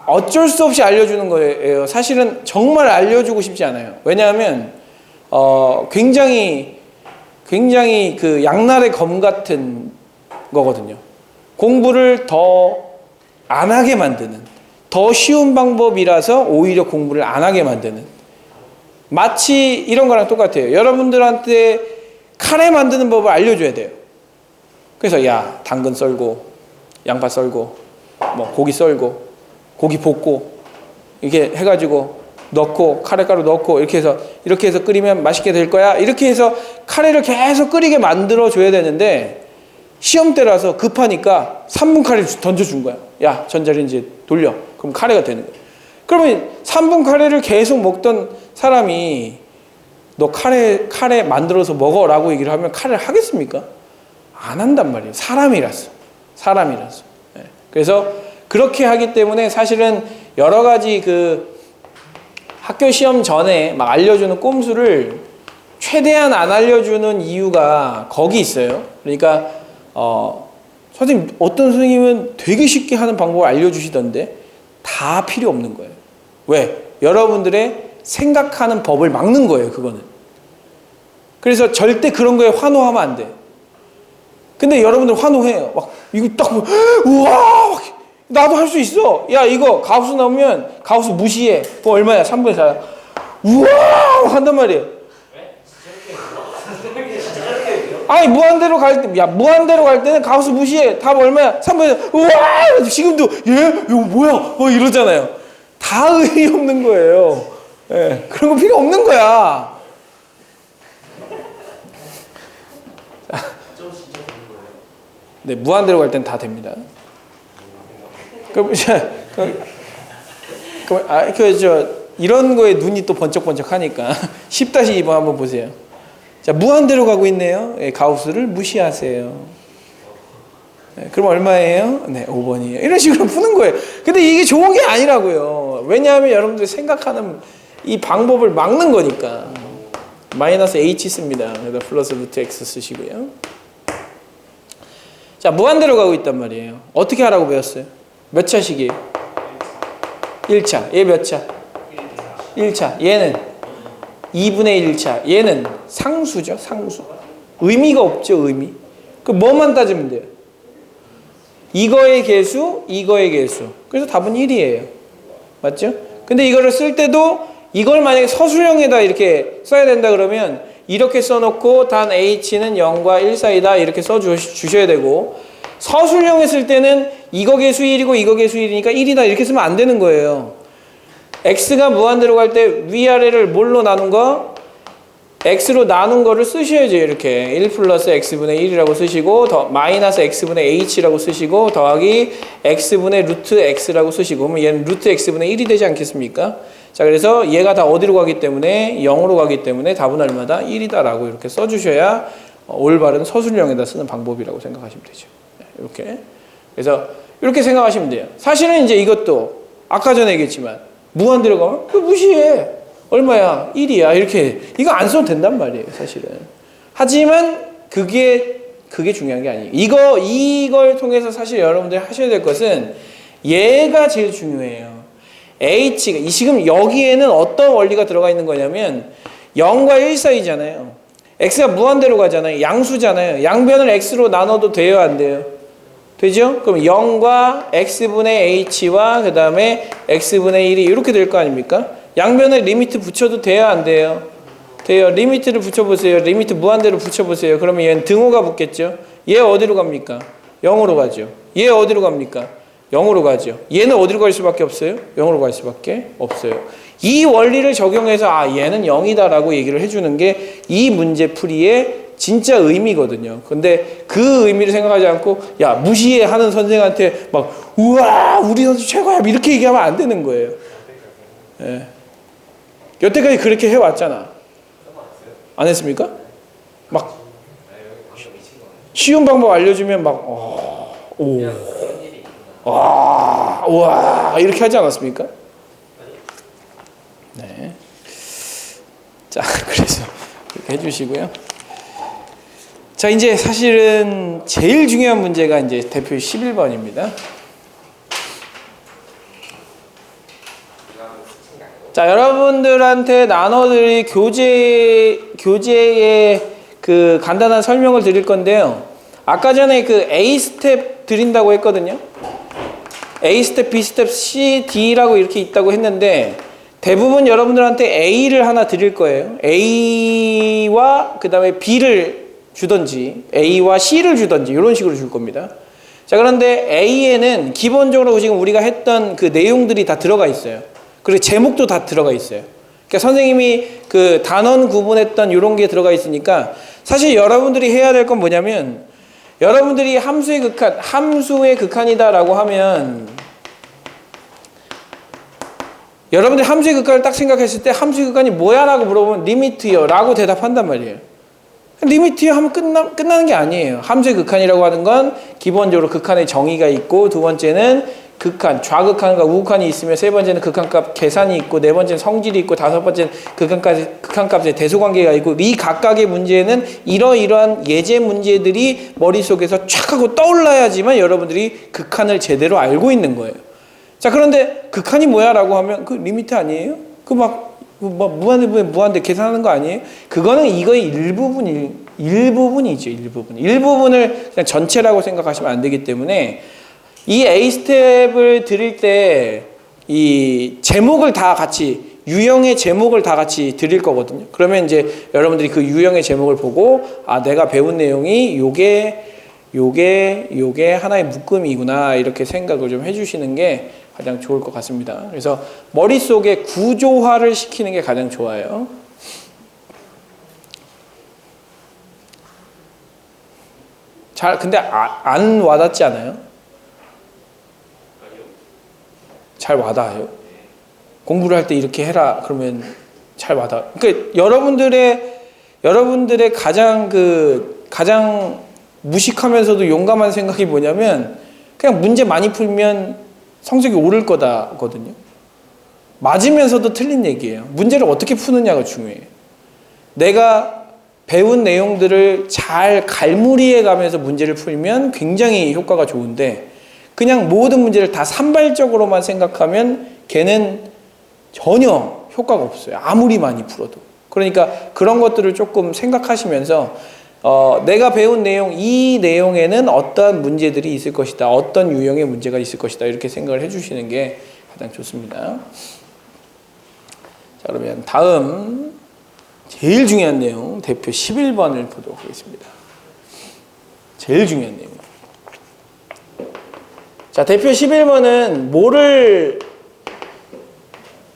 어쩔 수 없이 알려주는 거예요. 사실은 정말 알려주고 싶지 않아요. 왜냐하면 굉장히 그 양날의 검 같은 거거든요. 공부를 더 안 하게 만드는, 더 쉬운 방법이라서 오히려 공부를 안 하게 만드는 마치 이런 거랑 똑같아요. 여러분들한테 카레 만드는 법을 알려줘야 돼요. 그래서 야, 당근 썰고 양파 썰고 뭐 고기 썰고 고기 볶고 이렇게 해가지고 넣고 카레가루 넣고 이렇게 해서 끓이면 맛있게 될 거야. 이렇게 해서 카레를 계속 끓이게 만들어 줘야 되는데 시험 때라서 급하니까 3분 카레를 던져준 거야. 야, 전자레인지에 돌려. 그럼 카레가 되는 거야. 그러면 3분 카레를 계속 먹던 사람이 너 카레 만들어서 먹어라고 얘기를 하면 카레를 하겠습니까? 안 한단 말이에요. 사람이라서. 네. 그래서 그렇게 하기 때문에 사실은 여러 가지 그 학교 시험 전에 막 알려주는 꼼수를 최대한 안 알려주는 이유가 거기 있어요. 그러니까 선생님, 어떤 선생님은 되게 쉽게 하는 방법을 알려주시던데 다 필요 없는 거예요. 왜? 여러분들의 생각하는 법을 막는 거예요, 그거는. 그래서 절대 그런 거에 환호하면 안 돼. 근데 여러분들 환호해요. 막 이거 딱 우와, 나도 할 수 있어. 야, 이거 가우스 나오면 가우스 무시해. 그거 얼마야? 3분의 4야. 우와 한단 말이에요. 아니 무한대로 갈 때는 가우스 무시해. 답 얼마야? 3분의 4. 우와, 지금도 이거 뭐야? 이러잖아요. 다 의미 없는 거예요. 예, 그런 거 필요 없는 거야. 네, 무한대로 갈 땐 다 됩니다. 이런 거에 눈이 또 번쩍번쩍 하니까 10-2번 한번 보세요. 자, 무한대로 가고 있네요. 예, 가우스를 무시하세요. 네, 그럼 얼마예요? 네, 5번이에요. 이런 식으로 푸는 거예요. 근데 이게 좋은 게 아니라고요. 왜냐하면 여러분들이 생각하는 이 방법을 막는 거니까. 마이너스 h 씁니다. 그래서 플러스 루트 x 쓰시고요. 자, 무한대로 가고 있단 말이에요. 어떻게 하라고 배웠어요? 몇 차식이에요? 1차. 얘 몇 차? 1차. 얘는 2분의 1차. 얘는 상수죠, 상수. 의미가 없죠, 의미. 그 뭐만 따지면 돼요? 이거의 개수, 이거의 개수. 그래서 답은 1이에요. 맞죠? 근데 이거를 쓸 때도 이걸 만약에 서술형에다 이렇게 써야 된다 그러면 이렇게 써놓고 단 h는 0과 1 사이다 이렇게 써주셔야 되고, 서술형에 쓸 때는 이거 개수 1이고 이거 개수 1이니까 1이다 이렇게 쓰면 안 되는 거예요. x가 무한대로 갈 때 위아래를 뭘로 나눈 거? x로 나눈 거를 쓰셔야죠. 이렇게 1 플러스 x분의 1이라고 쓰시고 더 마이너스 x분의 h라고 쓰시고 더하기 x분의 루트 x라고 쓰시고, 그러면 얘는 루트 x분의 1이 되지 않겠습니까? 자, 그래서 얘가 다 어디로 가기 때문에 0으로 가기 때문에 답은 얼마다? 1이다 라고 이렇게 써주셔야 올바른 서술형에다 쓰는 방법이라고 생각하시면 되죠. 이렇게. 그래서 이렇게 생각하시면 돼요. 사실은 이제 이것도 아까 전에 얘기했지만 무한대로 가면 그 무시해. 얼마야? 1이야. 이렇게. 이거 안 써도 된단 말이에요, 사실은. 하지만 그게 중요한 게 아니에요. 이걸 통해서 사실 여러분들이 하셔야 될 것은 얘가 제일 중요해요. h가 지금 여기에는 어떤 원리가 들어가 있는 거냐면 0과 1 사이잖아요. x가 무한대로 가잖아요. 양수잖아요. 양변을 x로 나눠도 돼요, 안 돼요? 되죠? 그럼 0과 x분의 h와 그 다음에 x분의 1이 이렇게 될 거 아닙니까? 양변에 리미트 붙여도 돼요, 안 돼요? 돼요. 리미트를 붙여보세요. 리미트 무한대로 붙여보세요. 그러면 얘는 등호가 붙겠죠? 얘 어디로 갑니까? 0으로 가죠. 얘 어디로 갑니까? 0으로 가죠. 얘는 어디로 갈 수밖에 없어요? 0으로 갈 수밖에 없어요. 이 원리를 적용해서 얘는 0이다 라고 얘기를 해주는 게 이 문제 풀이의 진짜 의미거든요. 근데 그 의미를 생각하지 않고 야, 무시해 하는 선생한테 막 우와 우리 선수 최고야 이렇게 얘기하면 안 되는 거예요. 예. 여태까지 그렇게 해왔잖아. 안 했습니까? 막 쉬운 방법 알려주면 막 와 이렇게 하지 않았습니까? 네. 자, 그래서 이렇게 해주시고요. 자, 이제 사실은 제일 중요한 문제가 이제 대표 11번입니다. 자, 여러분들한테 나눠드릴 교재의 그 간단한 설명을 드릴 건데요. 아까 전에 그 A 스텝 드린다고 했거든요. A 스텝, B 스텝, C, D라고 이렇게 있다고 했는데 대부분 여러분들한테 A를 하나 드릴 거예요. A와 그 다음에 B를 주던지 A와 C를 주던지 이런 식으로 줄 겁니다. 자, 그런데 A에는 기본적으로 지금 우리가 했던 그 내용들이 다 들어가 있어요. 그리고 제목도 다 들어가 있어요. 그러니까 선생님이 그 단원 구분했던 이런 게 들어가 있으니까 사실 여러분들이 해야 될 건 뭐냐면 여러분들이 함수의 극한이다라고 하면 여러분들이 함수의 극한을 딱 생각했을 때 함수의 극한이 뭐야? 라고 물어보면 리미트요 라고 대답한단 말이에요. 리미트요 하면 끝나는 게 아니에요. 함수의 극한이라고 하는 건 기본적으로 극한의 정의가 있고 두 번째는 극한, 좌극한과 우극한이 있으며 세 번째는 극한값 계산이 있고 네 번째는 성질이 있고 다섯 번째는 극한값의 대소관계가 있고 이 각각의 문제는 이러이러한 예제 문제들이 머릿속에서 촥 하고 떠올라야지만 여러분들이 극한을 제대로 알고 있는 거예요. 자, 그런데 극한이 뭐야? 라고 하면 그 리미트 아니에요? 무한대 계산하는 거 아니에요? 그거는 이거의 일부분이죠. 일부분을 그냥 전체라고 생각하시면 안 되기 때문에 이 A 스텝을 드릴 때 이 제목을 다 같이 유형의 제목을 다 같이 드릴 거거든요. 그러면 이제 여러분들이 그 유형의 제목을 보고 아, 내가 배운 내용이 요게 하나의 묶음이구나 이렇게 생각을 좀 해주시는 게 가장 좋을 것 같습니다. 그래서 머릿속에 구조화를 시키는 게 가장 좋아요. 근데 안 와닿지 않아요? 잘 와닿아요? 공부를 할 때 이렇게 해라 그러면 잘 와닿아. 그러니까 여러분들의 가장 무식하면서도 용감한 생각이 뭐냐면 그냥 문제 많이 풀면 성적이 오를 거다거든요. 맞으면서도 틀린 얘기예요. 문제를 어떻게 푸느냐가 중요해요. 내가 배운 내용들을 잘 갈무리해 가면서 문제를 풀면 굉장히 효과가 좋은데 그냥 모든 문제를 다 산발적으로만 생각하면 걔는 전혀 효과가 없어요. 아무리 많이 풀어도. 그러니까 그런 것들을 조금 생각하시면서 내가 배운 내용, 이 내용에는 어떠한 문제들이 있을 것이다. 어떤 유형의 문제가 있을 것이다. 이렇게 생각을 해주시는 게 가장 좋습니다. 자, 그러면 다음 제일 중요한 내용, 대표 11번을 보도록 하겠습니다. 제일 중요한 내용. 자, 대표 11번은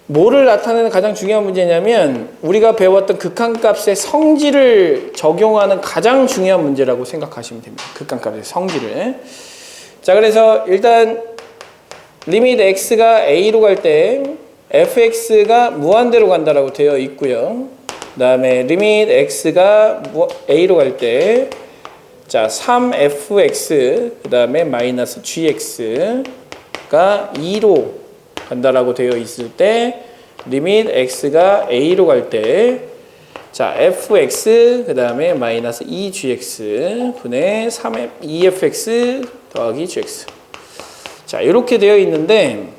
뭐를 나타내는 가장 중요한 문제냐면 우리가 배웠던 극한값의 성질을 적용하는 가장 중요한 문제라고 생각하시면 됩니다. 극한값의 성질을. 자, 그래서 일단 리미트 x가 a로 갈 때 fx가 무한대로 간다라고 되어 있고요. 그 다음에 리미트 x가 a로 갈 때 자, 3fx 그 다음에 마이너스 gx가 2로 간다라고 되어 있을 때 리밋 x가 a로 갈 때 자, fx 그 다음에 마이너스 2gx 분의 2fx 더하기 gx. 자, 이렇게 되어 있는데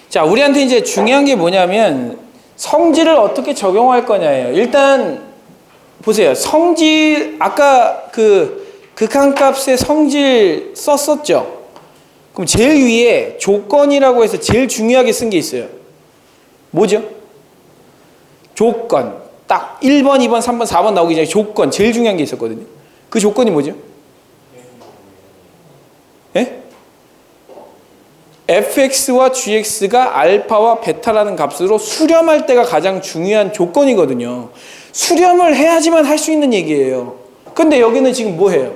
자, 우리한테 이제 중요한 게 뭐냐면 성질을 어떻게 적용할 거냐예요. 일단 보세요. 성질 아까 그 극한값의 성질 썼었죠. 그럼 제일 위에 조건이라고 해서 제일 중요하게 쓴 게 있어요. 뭐죠? 조건. 딱 1번, 2번, 3번, 4번 나오기 전에 조건 제일 중요한 게 있었거든요. 그 조건이 뭐죠? 예? fx와 gx가 알파와 베타라는 값으로 수렴할 때가 가장 중요한 조건이거든요. 수렴을 해야지만 할 수 있는 얘기예요. 근데 여기는 지금 뭐 해요?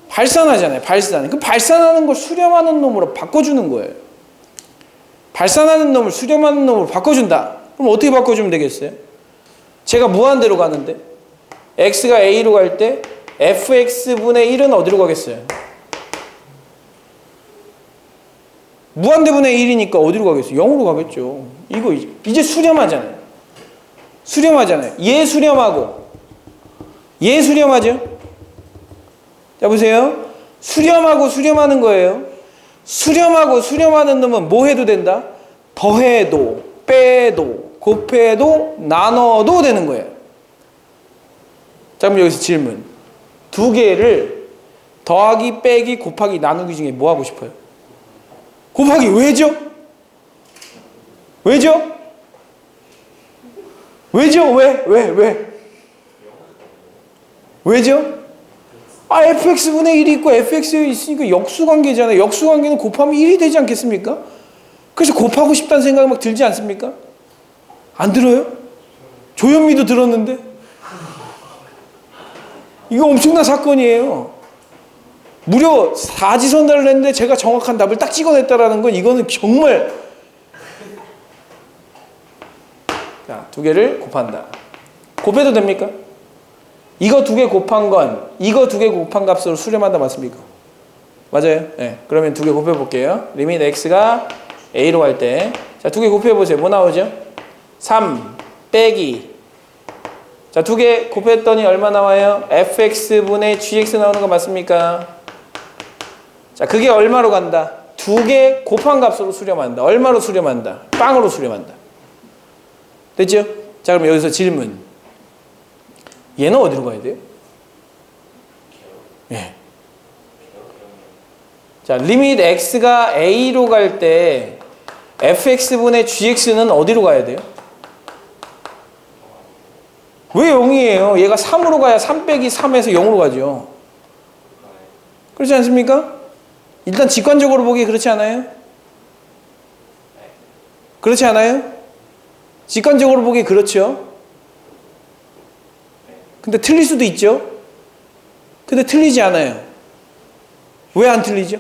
발산하잖아요. 발산. 그 발산하는 걸 수렴하는 놈으로 바꿔주는 거예요. 발산하는 놈을 수렴하는 놈으로 바꿔준다. 그럼 어떻게 바꿔주면 되겠어요? 제가 무한대로 가는데 x가 a로 갈 때 fx분의 1은 어디로 가겠어요? 무한대분의 1이니까 어디로 가겠어요? 0으로 가겠죠. 이거 이제 수렴하잖아요. 수렴하잖아요. 얘 수렴하고 얘 수렴하죠? 자, 보세요. 수렴하고 수렴하는 거예요. 수렴하고 수렴하는 놈은 뭐 해도 된다? 더해도 빼도 곱해도 나눠도 되는 거예요. 자, 그럼 여기서 질문. 두 개를 더하기 빼기 곱하기 나누기 중에 뭐 하고 싶어요? 곱하기. 왜죠? 왜죠? 왜죠? 왜? 왜죠? fx분의 1이 있고 fx에 있으니까 역수관계잖아요. 역수관계는 곱하면 1이 되지 않겠습니까? 그래서 곱하고 싶다는 생각이 막 들지 않습니까? 안 들어요? 조현미도 들었는데? 이거 엄청난 사건이에요. 무려 사지선다를 했는데 제가 정확한 답을 딱 찍어냈다라는 건 이거는 정말 자, 두 개를 곱한다. 곱해도 됩니까? 이거 두 개 곱한 건 이거 두 개 곱한 값으로 수렴한다 맞습니까? 맞아요? 네. 그러면 두 개 곱해 볼게요. 리밋 x가 a로 갈 때 자, 두 개 곱해 보세요. 뭐 나오죠? 3 빼기 자, 두 개 곱했더니 얼마 나와요? fx분의 gx 나오는 거 맞습니까? 자, 그게 얼마로 간다? 두 개 곱한 값으로 수렴한다. 얼마로 수렴한다? 빵으로 수렴한다. 됐죠? 자, 그럼 여기서 질문. 얘는 어디로 가야 돼요? 예. 자, 리밋 x가 a로 갈 때 fx분의 gx는 어디로 가야 돼요? 왜 0이에요? 얘가 3으로 가야 3 빼기 3에서 0으로 가죠. 그렇지 않습니까? 일단 직관적으로 보기에 그렇지 않아요? 그렇지 않아요? 직관적으로 보기에 그렇죠. 근데 틀릴 수도 있죠. 근데 틀리지 않아요. 왜 안 틀리죠?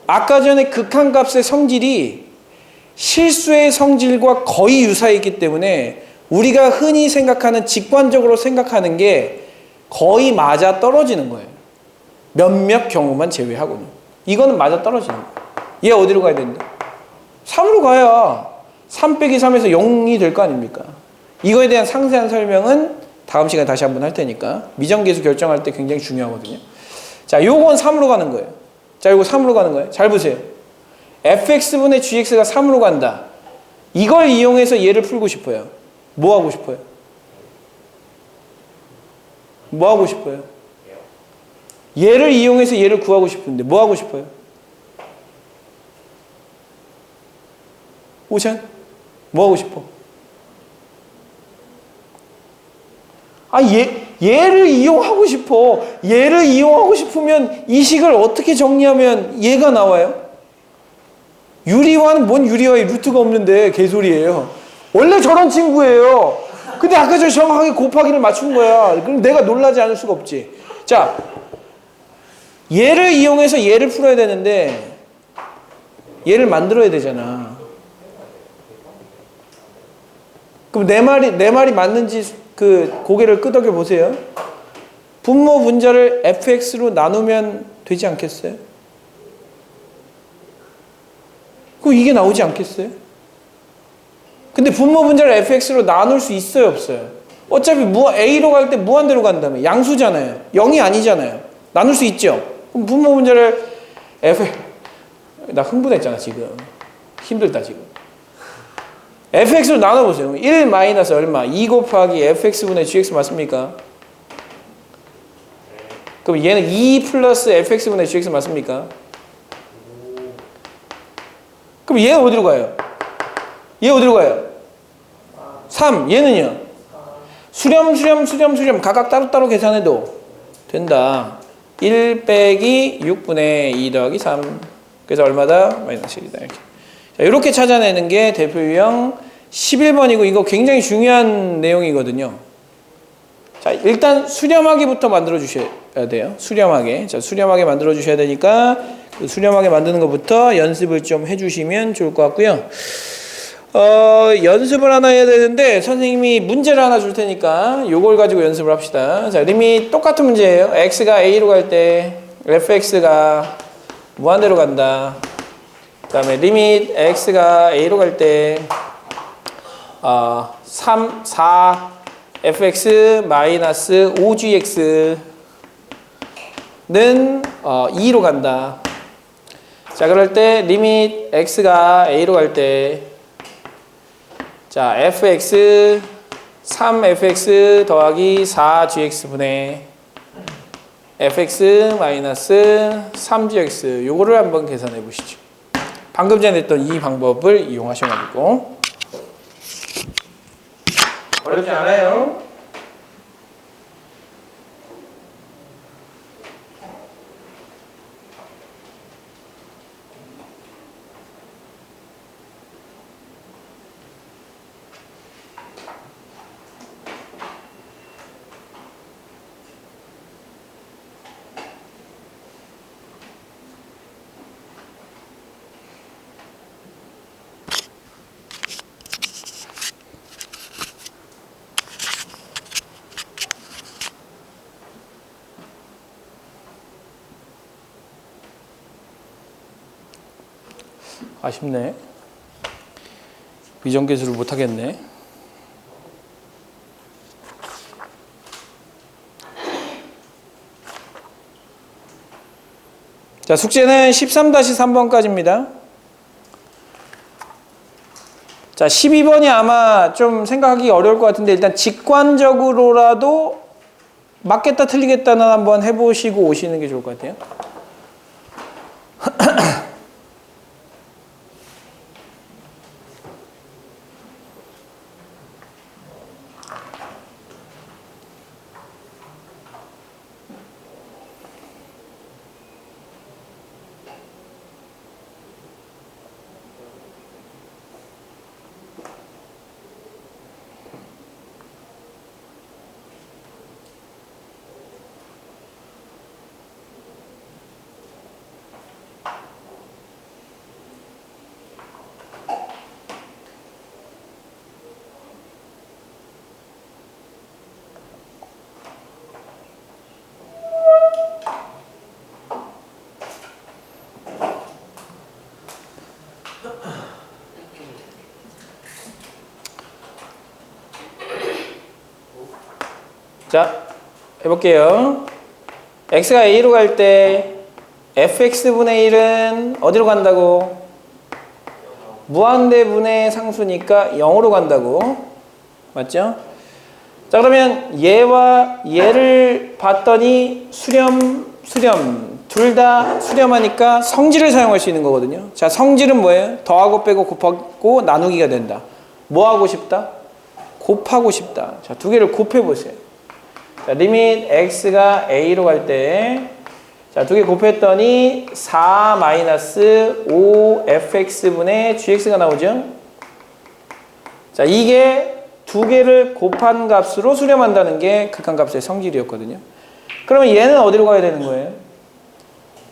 아까 전에 극한값의 성질이 실수의 성질과 거의 유사했기 때문에 우리가 흔히 생각하는 직관적으로 생각하는 게 거의 맞아 떨어지는 거예요. 몇몇 경우만 제외하고는. 이거는 맞아 떨어지는 거예요. 얘 어디로 가야 된다? 3으로 가야 3 빼기 3에서 0이 될 거 아닙니까? 이거에 대한 상세한 설명은 다음 시간에 다시 한번 할 테니까 미정계수 결정할 때 굉장히 중요하거든요. 자, 요건 3으로 가는 거예요. 자, 요거 3으로 가는 거예요. 잘 보세요. fx분의 gx가 3으로 간다. 이걸 이용해서 얘를 풀고 싶어요. 뭐 하고 싶어요? 뭐 하고 싶어요? 얘를 이용해서 얘를 구하고 싶은데 뭐 하고 싶어요? 오션? 뭐 하고 싶어? 얘를 이용하고 싶어. 얘를 이용하고 싶으면 이 식을 어떻게 정리하면 얘가 나와요? 유리화는 뭔 유리화에 루트가 없는데 개소리예요. 원래 저런 친구예요. 근데 아까 저 정확하게 곱하기를 맞춘 거야. 그럼 내가 놀라지 않을 수가 없지. 자, 얘를 이용해서 얘를 풀어야 되는데 얘를 만들어야 되잖아. 그럼 내 말이 맞는지 그 고개를 끄덕여 보세요. 분모 분자를 fx로 나누면 되지 않겠어요? 그럼 이게 나오지 않겠어요? 근데 분모 분자를 fx로 나눌 수 있어요, 없어요? 어차피 a로 갈 때 무한대로 간다며. 양수잖아요. 0이 아니잖아요. 나눌 수 있죠? 그럼 분모 분자를 나 흥분했잖아 지금. 힘들다 지금. fx로 나눠보세요. 1 마이너스 얼마? 2 곱하기 fx분의 gx 맞습니까? 그럼 얘는 2 플러스 fx분의 gx 맞습니까? 그럼 얘는 어디로 가요? 얘 어디로 가요? 3. 얘는요? 수렴 각각 따로따로 계산해도 된다. 1 빼기 6분의 2 더하기 3. 그래서 얼마다? 마이너스 1이다. 이렇게. 자, 이렇게 찾아내는 게 대표 유형 11번이고 이거 굉장히 중요한 내용이거든요. 자, 일단 수렴하기부터 만들어 주셔야 돼요. 수렴하게. 자, 수렴하게 만들어 주셔야 되니까 그 수렴하게 만드는 것부터 연습을 좀 해주시면 좋을 것 같고요. 연습을 하나 해야 되는데 선생님이 문제를 하나 줄 테니까 요걸 가지고 연습을 합시다. 자, 리밋 똑같은 문제예요. x가 a로 갈 때 fx가 무한대로 간다. 그 다음에 리밋 x가 a로 갈 때 4 fx 마이너스 5gx는 2로 간다. 자, 그럴 때 리밋 x가 a로 갈 때 자, fx 3fx 더하기 4gx분의 fx 마이너스 3gx 요거를 한번 계산해 보시죠. 방금 전에 했던 이 방법을 이용하셔가지고 어렵지 않아요. 아쉽네. 위정계수를 못하겠네. 자, 숙제는 13-3번까지입니다. 자, 12번이 아마 좀 생각하기 어려울 것 같은데 일단 직관적으로라도 맞겠다 틀리겠다는 한번 해보시고 오시는 게 좋을 것 같아요. 자, 해볼게요. x가 a로 갈 때 fx분의 1은 어디로 간다고? 무한대분의 상수니까 0으로 간다고. 맞죠? 자, 그러면 얘와 얘를 봤더니 수렴 둘 다 수렴하니까 성질을 사용할 수 있는 거거든요. 자, 성질은 뭐예요? 더하고 빼고 곱하고 나누기가 된다. 뭐 하고 싶다? 곱하고 싶다. 자, 두 개를 곱해보세요. 자, 리밋 x가 a로 갈 때, 자, 두 개 곱했더니 4-5fx분의 gx가 나오죠? 자, 이게 두 개를 곱한 값으로 수렴한다는 게 극한값의 성질이었거든요. 그러면 얘는 어디로 가야 되는 거예요?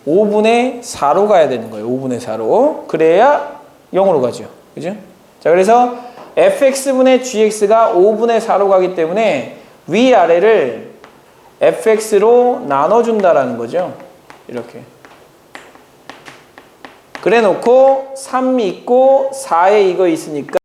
5분의 4로 가야 되는 거예요. 5분의 4로. 그래야 0으로 가죠. 그죠? 자, 그래서 fx분의 gx가 5분의 4로 가기 때문에 위아래를 fx로 나눠준다라는 거죠. 이렇게. 그래 놓고 3 있고 4에 이거 있으니까